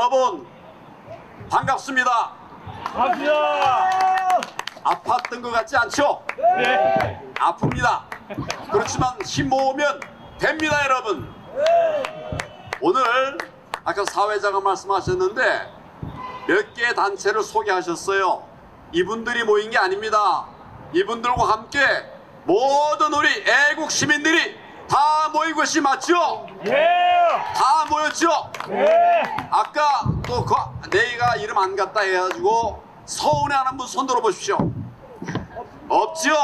여러분 반갑습니다. 반갑습니다. 아팠던 것 같지 않죠? 네. 아픕니다. 그렇지만 힘 모으면 됩니다, 여러분. 오늘 아까 사회자가 말씀하셨는데 몇 개의 단체를 소개하셨어요. 이분들이 모인 게 아닙니다. 이분들과 함께 모든 우리 애국 시민들이 다 모인 것이 맞죠? 예. 다 모였죠? 예. 아까 또 내가 이름 안 갔다 해가지고 서운해하는 분 손 들어보십시오. 없지요?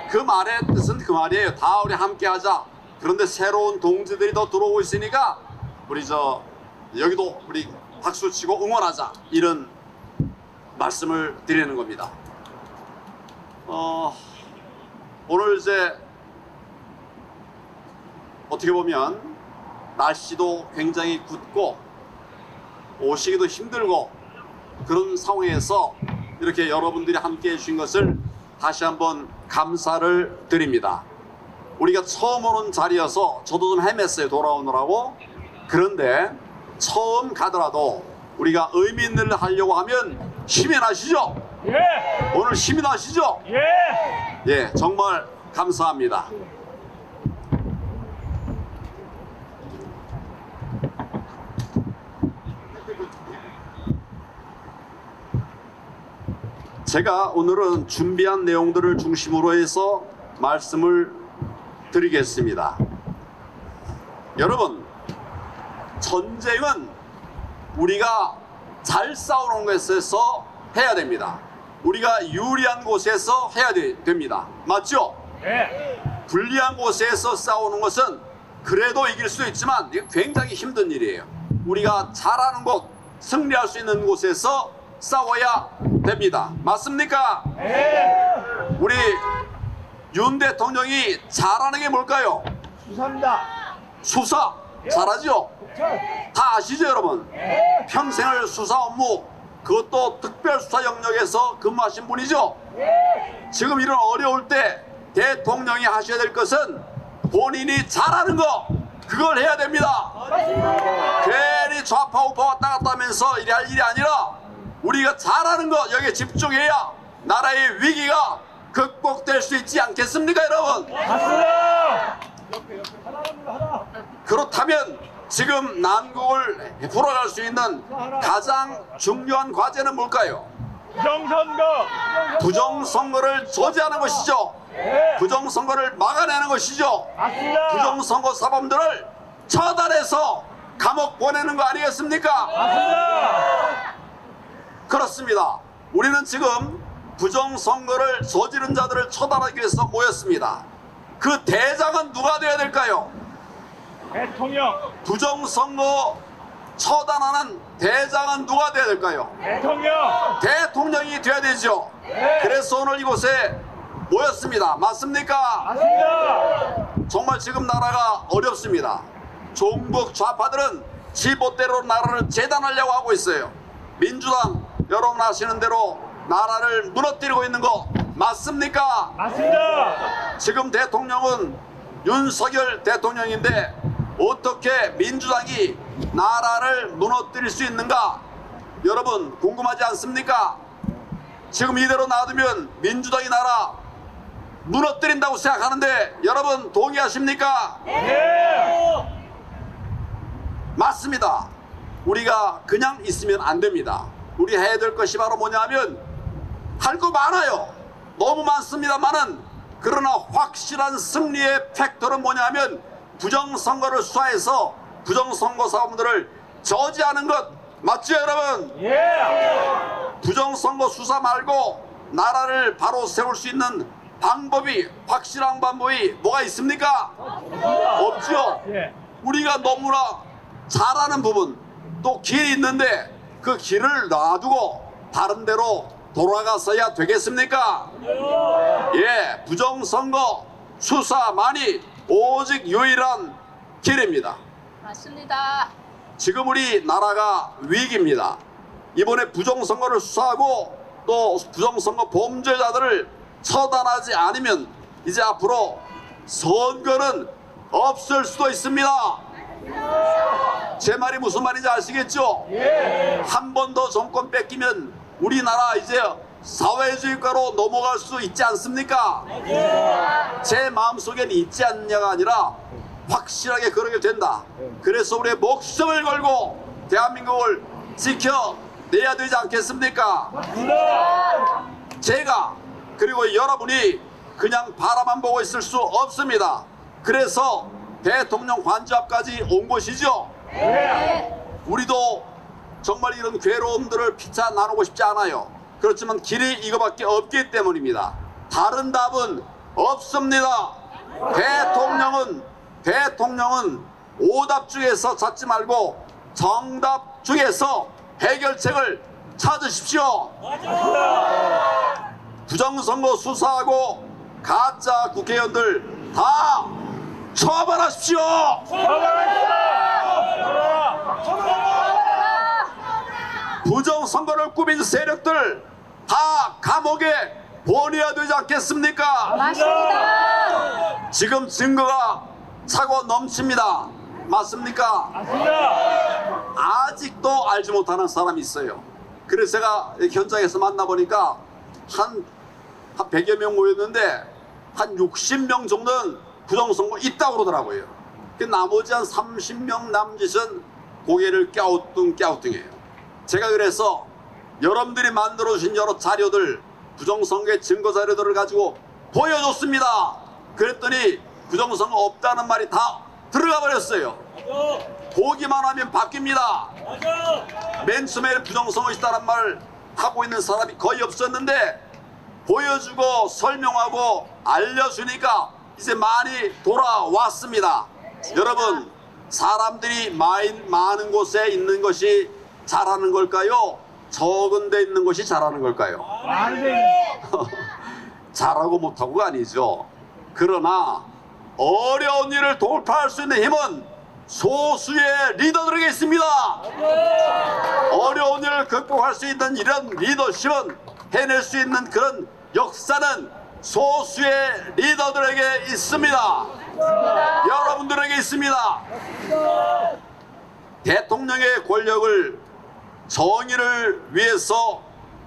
그 말의 뜻은 그 말이에요. 다 우리 함께 하자. 그런데 새로운 동지들이 더 들어오고 있으니까 우리 여기도 우리 박수 치고 응원하자, 이런 말씀을 드리는 겁니다. 오늘 이제 어떻게 보면 날씨도 굉장히 굽고 오시기도 힘들고 그런 상황에서 이렇게 여러분들이 함께 해주신 것을 다시 한번 감사를 드립니다. 우리가 처음 오는 자리여서 저도 좀 헤맸어요, 돌아오느라고. 그런데 처음 가더라도 우리가 의미 있는 일을 하려고 하면 힘이 나시죠? 예. 오늘 힘이 나시죠? 예. 예, 정말 감사합니다. 제가 오늘은 준비한 내용들을 중심으로 해서 말씀을 드리겠습니다. 여러분, 전쟁은 우리가 잘 싸우는 곳에서 해야 됩니다. 우리가 유리한 곳에서 해야 됩니다. 맞죠? 예. 불리한 곳에서 싸우는 것은 그래도 이길 수 있지만 굉장히 힘든 일이에요. 우리가 잘하는 곳, 승리할 수 있는 곳에서 싸워야 됩니다. 맞습니까? 예. 우리 윤 대통령이 잘하는 게 뭘까요? 수사입니다. 수사 잘하죠? 다 아시죠, 여러분? 예. 평생을 수사 업무, 그것도 특별수사 영역에서 근무하신 분이죠? 예. 지금 이런 어려울 때 대통령이 하셔야 될 것은 본인이 잘하는 거, 그걸 해야 됩니다. 괜히 좌파 우파 왔다 갔다 하면서 이래 할 일이 아니라 우리가 잘하는 거 여기에 집중해야 나라의 위기가 극복될 수 있지 않겠습니까, 여러분? 맞습니다. 그렇다면 지금 난국을 풀어갈 수 있는 가장 중요한 과제는 뭘까요? 부정선거. 부정선거를 저지하는 것이죠. 예. 부정선거를 막아내는 것이죠. 맞습니다. 부정선거 사범들을 처단해서 감옥 보내는 거 아니겠습니까? 맞습니다. 그렇습니다. 우리는 지금 부정선거를 저지른 자들을 처단하기 위해서 모였습니다. 그 대장은 누가 되어야 될까요? 대통령. 부정선거 처단하는 대장은 누가 되어야 될까요? 대통령. 대통령이 되어야 되죠. 네. 그래서 오늘 이곳에 모였습니다. 맞습니까? 맞습니다. 정말 지금 나라가 어렵습니다. 종북 좌파들은 지멋대로 나라를 재단하려고 하고 있어요. 민주당 여러분 아시는 대로 나라를 무너뜨리고 있는 거 맞습니까? 맞습니다. 지금 대통령은 윤석열 대통령인데 어떻게 민주당이 나라를 무너뜨릴 수 있는가? 여러분 궁금하지 않습니까? 지금 이대로 놔두면 민주당이 나라 무너뜨린다고 생각하는데 여러분 동의하십니까? 예. 맞습니다. 우리가 그냥 있으면 안 됩니다. 우리 해야 될 것이 바로 뭐냐면 할 거 많아요. 너무 많습니다만은 그러나 확실한 승리의 팩tor은 뭐냐면 부정선거를 수사해서 부정선거 사범들을 저지하는 것 맞죠, 여러분? 예. 부정선거 수사 말고 나라를 바로 세울 수 있는 방법이, 확실한 방법이 뭐가 있습니까? 없죠. 예. 우리가 너무나 잘하는 부분 또 길이 있는데 그 길을 놔두고 다른 데로 돌아가서야 되겠습니까? 예, 부정선거 수사만이 오직 유일한 길입니다. 맞습니다. 지금 우리 나라가 위기입니다. 이번에 부정선거를 수사하고 또 부정선거 범죄자들을 처단하지 않으면 이제 앞으로 선거는 없을 수도 있습니다. 제 말이 무슨 말인지 아시겠죠? 한 번 더 정권 뺏기면 우리나라 이제 사회주의가로 넘어갈 수 있지 않습니까? 제 마음속엔 있지 않냐가 아니라 확실하게 그러게 된다. 그래서 우리의 목숨을 걸고 대한민국을 지켜내야 되지 않겠습니까? 제가 그리고 여러분이 그냥 바라만 보고 있을 수 없습니다. 그래서 대통령 관저 앞까지 온 것이죠. 우리도 정말 이런 괴로움들을 피차 나누고 싶지 않아요. 그렇지만 길이 이거밖에 없기 때문입니다. 다른 답은 없습니다. 대통령은 오답 중에서 찾지 말고 정답 중에서 해결책을 찾으십시오. 부정선거 수사하고 가짜 국회의원들 다 처벌하십시오. 부정선거를 꾸민 세력들 다 감옥에 보내야 되지 않겠습니까? 맞습니다. 지금 증거가 차고 넘칩니다. 맞습니까? 아직도 알지 못하는 사람이 있어요. 그래서 제가 현장에서 만나보니까 한 100여 명 모였는데 한 60명 정도는 부정선거 있다고 그러더라고요. 나머지 한 30명 남짓은 고개를 갸우뚱해요. 제가 그래서 여러분들이 만들어주신 여러 자료들, 부정선거의 증거 자료들을 가지고 보여줬습니다. 그랬더니 부정선거 없다는 말이 다 들어가 버렸어요. 보기만 하면 바뀝니다. 맨 처음에 부정선거 있다는 말 하고 있는 사람이 거의 없었는데 보여주고 설명하고 알려주니까 이제 많이 돌아왔습니다. 여러분, 사람들이 많은 곳에 있는 것이 잘하는 걸까요? 적은 데 있는 것이 잘하는 걸까요? 잘하고 못하고가 아니죠. 그러나 어려운 일을 돌파할 수 있는 힘은 소수의 리더들에게 있습니다. 어려운 일을 극복할 수 있는 이런 리더십은, 해낼 수 있는 그런 역사는 소수의 리더들에게 있습니다. 여러분들에게 있습니다. 대통령의 권력을 정의를 위해서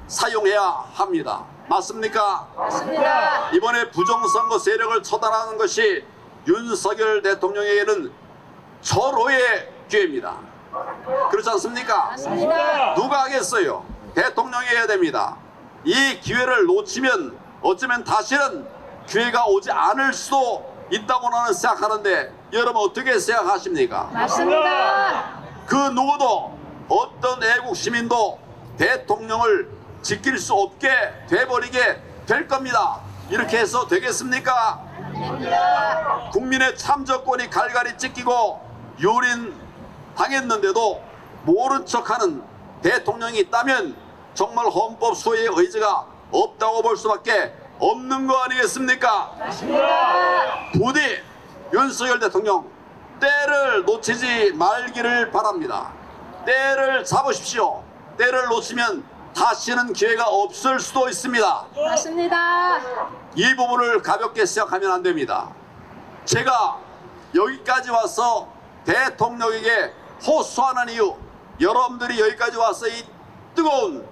사용해야 합니다. 맞습니까? 맞습니다. 이번에 부정선거 세력을 처단하는 것이 윤석열 대통령에게는 절호의 기회입니다. 그렇지 않습니까? 맞습니다. 누가 하겠어요? 대통령이 해야 됩니다. 이 기회를 놓치면 어쩌면 다시는 기회가 오지 않을 수도 있다고 나는 생각하는데, 여러분 어떻게 생각하십니까? 맞습니다. 그 누구도, 어떤 애국 시민도 대통령을 지킬 수 없게 돼버리게 될 겁니다. 이렇게 해서 되겠습니까? 국민의 참정권이 갈갈이 찢기고 유린당했는데도 모른 척하는 대통령이 있다면 정말 헌법 소유의 의지가 없다고 볼 수밖에 없는 거 아니겠습니까? 부디 윤석열 대통령 때를 놓치지 말기를 바랍니다. 때를 잡으십시오. 때를 놓치면 다시는 기회가 없을 수도 있습니다. 맞습니다. 이 부분을 가볍게 생각하면 안 됩니다. 제가 여기까지 와서 대통령에게 호소하는 이유, 여러분들이 여기까지 와서 이 뜨거운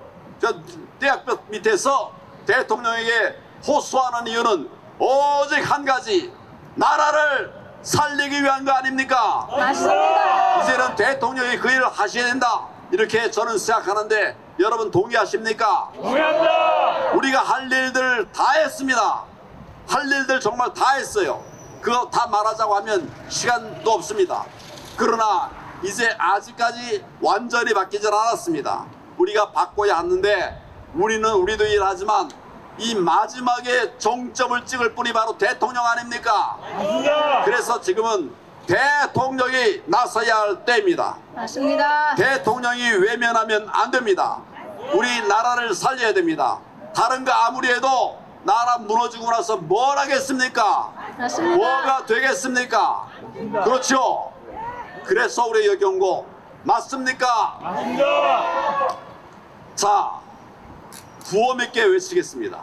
대학볕 밑에서 대통령에게 호소하는 이유는 오직 한 가지, 나라를 살리기 위한 거 아닙니까? 맞습니다. 이제는 대통령이 그 일을 하셔야 된다, 이렇게 저는 생각하는데 여러분 동의하십니까? 동의한다. 우리가 할 일들 다 했습니다. 할 일들 정말 다 했어요. 그거 다 말하자고 하면 시간도 없습니다. 그러나 이제 아직까지 완전히 바뀌질 않았습니다. 우리가 바꿔야 하는데, 우리도 일하지만 이 마지막에 종점을 찍을 분이 바로 대통령 아닙니까? 그래서 지금은 대통령이 나서야 할 때입니다. 맞습니다. 대통령이 외면하면 안 됩니다. 우리 나라를 살려야 됩니다. 다른 거 아무리 해도 나라 무너지고 나서 뭘 하겠습니까? 맞습니다. 뭐가 되겠습니까? 그렇죠. 그래서 우리 여경고 맞습니까? 자, 구호 있게 외치겠습니다.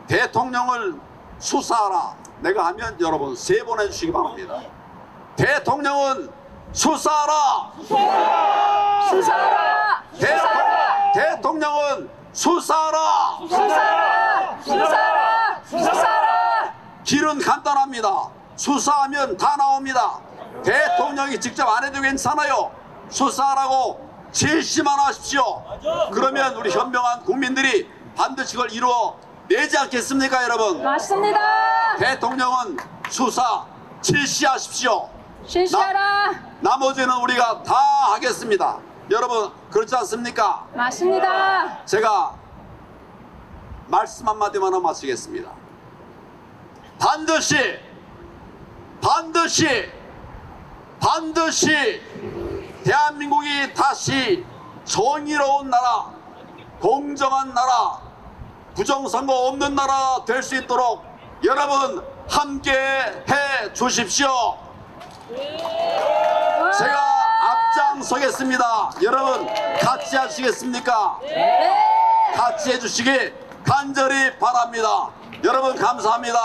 대통령을 수사하라. 내가 하면 여러분 3번 해주시기 바랍니다. 대통령은 수사하라. 수사하라. 수사하라. 대통령은 수사하라. 수사하라. 수사하라. 수사하라. 길은 간단합니다. 수사하면 다 나옵니다. 대통령이 직접 안 해도 괜찮아요. 수사하라고 지시만 하십시오. 그러면 우리 현명한 국민들이 반드시 그걸 이루어내지 않겠습니까, 여러분? 맞습니다. 대통령은 수사 지시하십시오. 실시하라. 나머지는 우리가 다 하겠습니다. 여러분, 그렇지 않습니까? 맞습니다. 제가 말씀 한마디만 하고 마치겠습니다. 반드시 대한민국이 다시 정의로운 나라, 공정한 나라, 부정선거 없는 나라 될 수 있도록 여러분 함께 해 주십시오. 제가 앞장서겠습니다. 여러분 같이 하시겠습니까? 네. 같이 해주시기 간절히 바랍니다. 여러분 감사합니다.